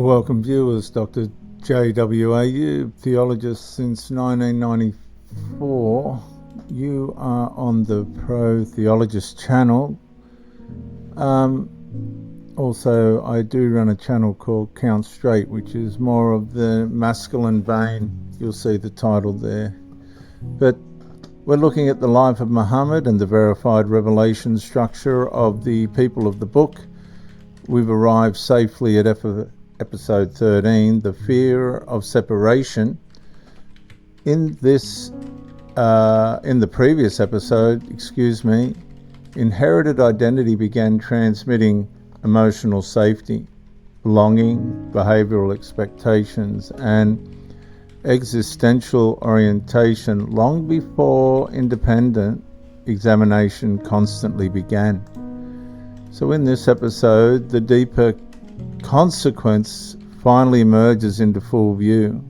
Welcome viewers, Dr. JWAU, theologist since 1994. You are on the Pro Theologist channel. Also, I do run a channel called Count Straight, which is more of the masculine vein. You'll see the title there. But we're looking at the life of Muhammad and the verified revelation structure of the people of the book. We've arrived safely at Episode 13, the fear of separation. In the previous episode, inherited identity began transmitting emotional safety, belonging, behavioural expectations, and existential orientation long before independent examination constantly began. So in this episode, the deeper consequence finally emerges into full view: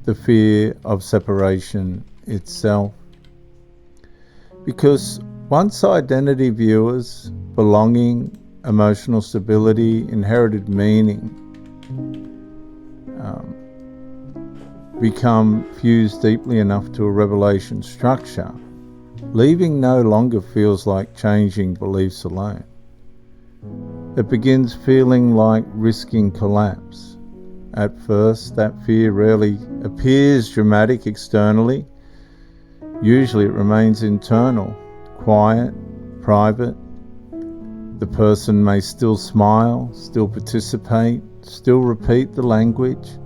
the fear of separation itself. Because once identity, viewers, belonging, emotional stability, inherited meaning become fused deeply enough to a revelation structure, leaving no longer feels like changing beliefs alone. It begins feeling like risking collapse. At first, that fear rarely appears dramatic externally. Usually it remains internal, quiet, private. The person may still smile, still participate, still repeat the language,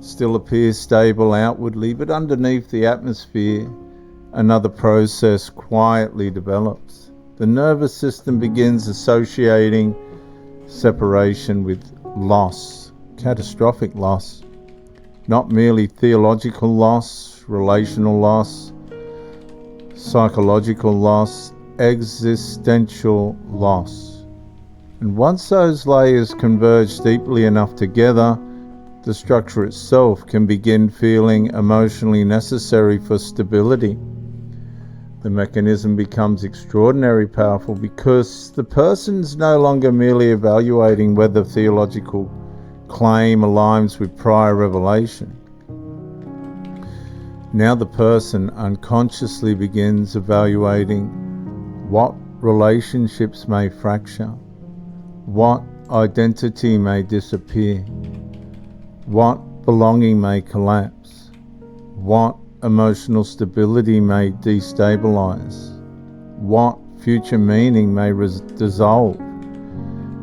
still appear stable outwardly, but underneath the atmosphere, another process quietly develops. The nervous system begins associating separation with loss, catastrophic loss, not merely theological loss, relational loss, psychological loss, existential loss. And once those layers converge deeply enough together, the structure itself can begin feeling emotionally necessary for stability. The mechanism becomes extraordinarily powerful because the person's no longer merely evaluating whether theological claim aligns with prior revelation. Now the person unconsciously begins evaluating what relationships may fracture, what identity may disappear, what belonging may collapse, what emotional stability may destabilize, what future meaning may dissolve.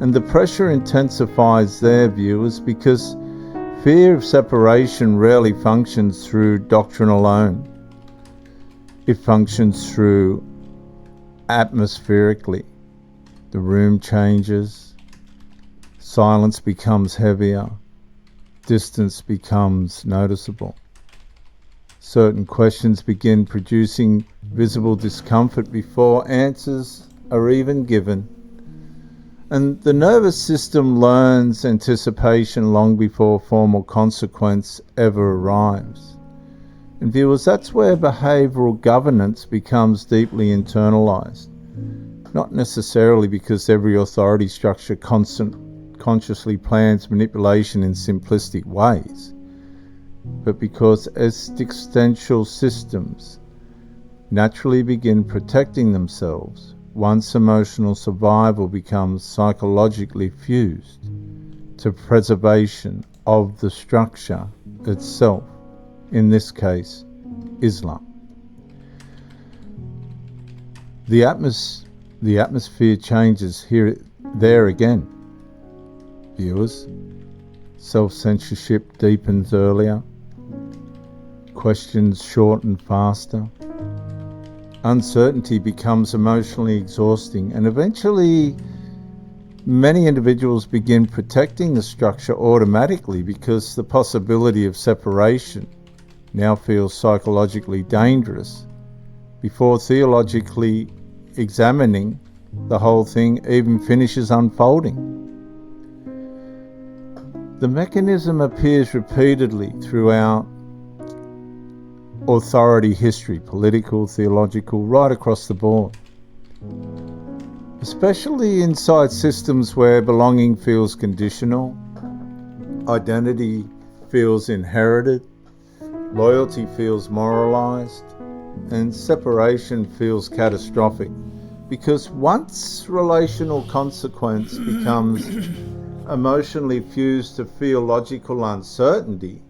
And the pressure intensifies there, viewers, because fear of separation rarely functions through doctrine alone. It functions through atmospherically. The room changes, silence becomes heavier, distance becomes noticeable. Certain questions begin producing visible discomfort before answers are even given. And the nervous system learns anticipation long before formal consequence ever arrives. And viewers, that's where behavioural governance becomes deeply internalized. Not necessarily because every authority structure consciously plans manipulation in simplistic ways, but because existential systems naturally begin protecting themselves once emotional survival becomes psychologically fused to preservation of the structure itself, in this case, Islam. The atmosphere changes there again, viewers. Self-censorship deepens earlier, questions shorten faster, uncertainty becomes emotionally exhausting, and eventually many individuals begin protecting the structure automatically because the possibility of separation now feels psychologically dangerous before theologically examining the whole thing even finishes unfolding. The mechanism appears repeatedly throughout authority history, political, theological, right across the board. Especially inside systems where belonging feels conditional, identity feels inherited, loyalty feels moralized, and separation feels catastrophic. Because once relational consequence becomes emotionally fused to theological uncertainty,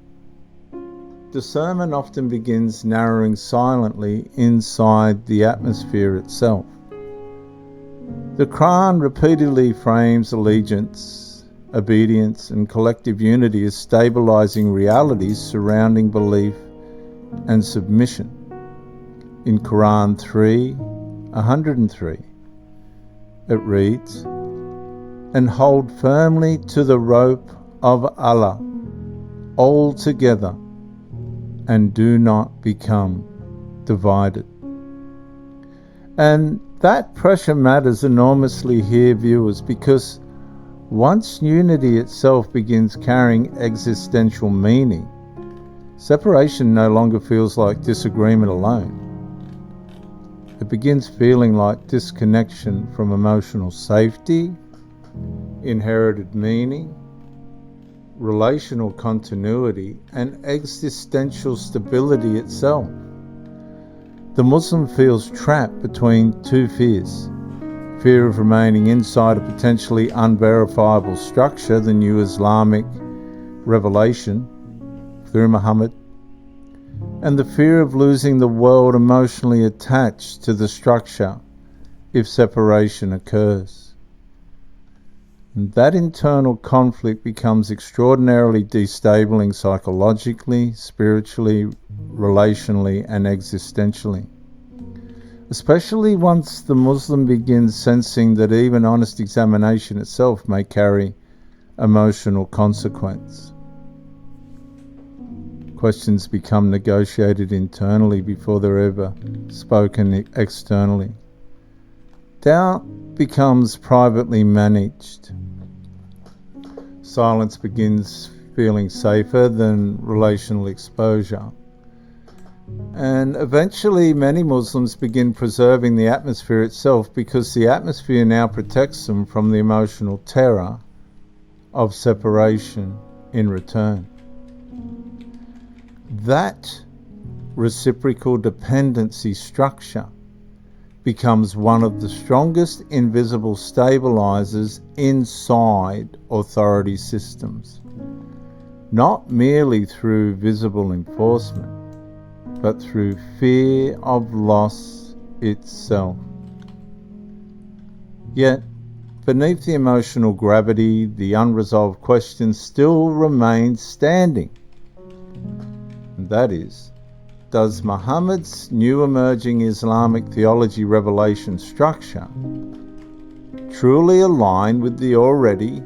discernment often begins narrowing silently inside the atmosphere itself. The Qur'an repeatedly frames allegiance, obedience, and collective unity as stabilizing realities surrounding belief and submission. In Qur'an 3:103, it reads, "And hold firmly to the rope of Allah all together, and do not become divided." And that pressure matters enormously here, viewers, because once unity itself begins carrying existential meaning, separation no longer feels like disagreement alone. It begins feeling like disconnection from emotional safety, inherited meaning, relational continuity, and existential stability itself. The Muslim feels trapped between two fears: fear of remaining inside a potentially unverifiable structure, the new Islamic revelation through Muhammad, and the fear of losing the world emotionally attached to the structure if separation occurs. And that internal conflict becomes extraordinarily destabilizing psychologically, spiritually, relationally, and existentially. Especially once the Muslim begins sensing that even honest examination itself may carry emotional consequence. Questions become negotiated internally before they're ever spoken externally. Doubt becomes privately managed. Silence begins feeling safer than relational exposure. And eventually many Muslims begin preserving the atmosphere itself, because the atmosphere now protects them from the emotional terror of separation in return. That reciprocal dependency structure becomes one of the strongest invisible stabilizers inside authority systems, not merely through visible enforcement, but through fear of loss itself. Yet, beneath the emotional gravity, the unresolved question still remains standing. And that is, does Muhammad's new emerging Islamic theology revelation structure truly align with the already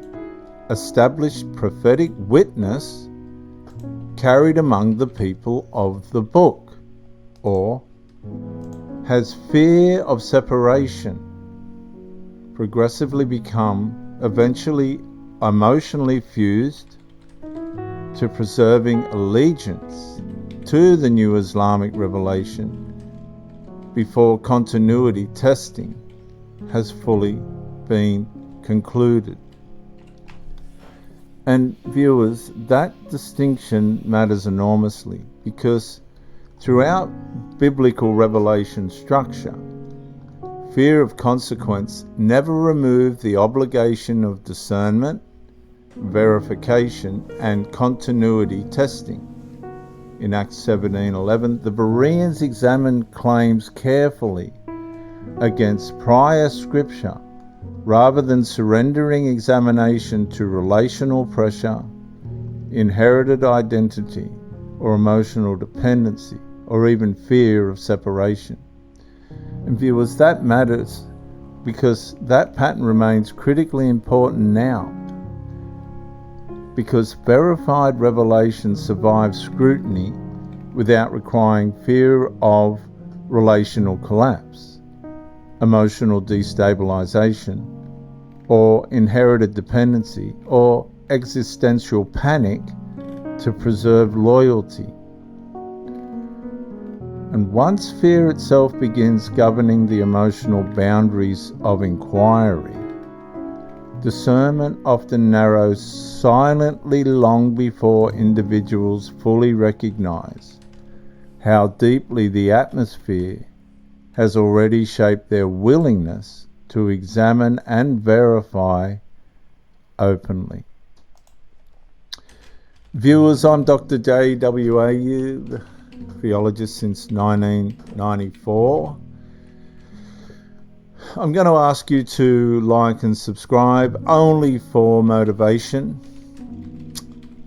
established prophetic witness carried among the people of the book? Or has fear of separation progressively become eventually emotionally fused to preserving allegiance to the new Islamic revelation before continuity testing has fully been concluded? And viewers, that distinction matters enormously, because throughout biblical revelation structure, fear of consequence never removed the obligation of discernment, verification, and continuity testing. In Acts 17:11, the Bereans examined claims carefully against prior scripture rather than surrendering examination to relational pressure, inherited identity, or emotional dependency, or even fear of separation. And viewers, that matters because that pattern remains critically important now, because verified revelation survives scrutiny without requiring fear of relational collapse, emotional destabilization, or inherited dependency, or existential panic to preserve loyalty. And once fear itself begins governing the emotional boundaries of inquiry, discernment often narrows silently long before individuals fully recognize how deeply the atmosphere has already shaped their willingness to examine and verify openly. Viewers, I'm Dr. JWAU, theologist since 1994. I'm going to ask you to like and subscribe only for motivation.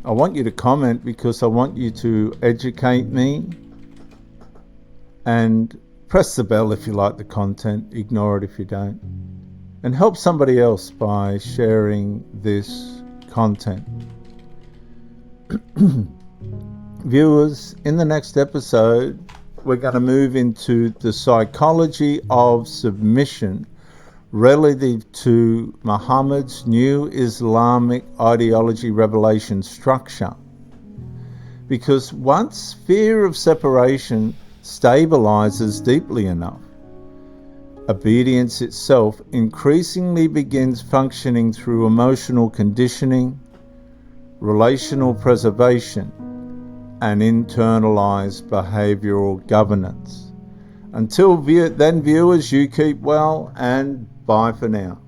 I want you to comment because I want you to educate me, and press the bell if you like the content, ignore it if you don't, and help somebody else by sharing this content. Viewers, in the next episode we're going to move into the psychology of submission relative to Muhammad's new Islamic ideology revelation structure. Because once fear of separation stabilizes deeply enough, obedience itself increasingly begins functioning through emotional conditioning, relational preservation, and internalized behavioural governance. Until then, viewers, you keep well, and bye for now.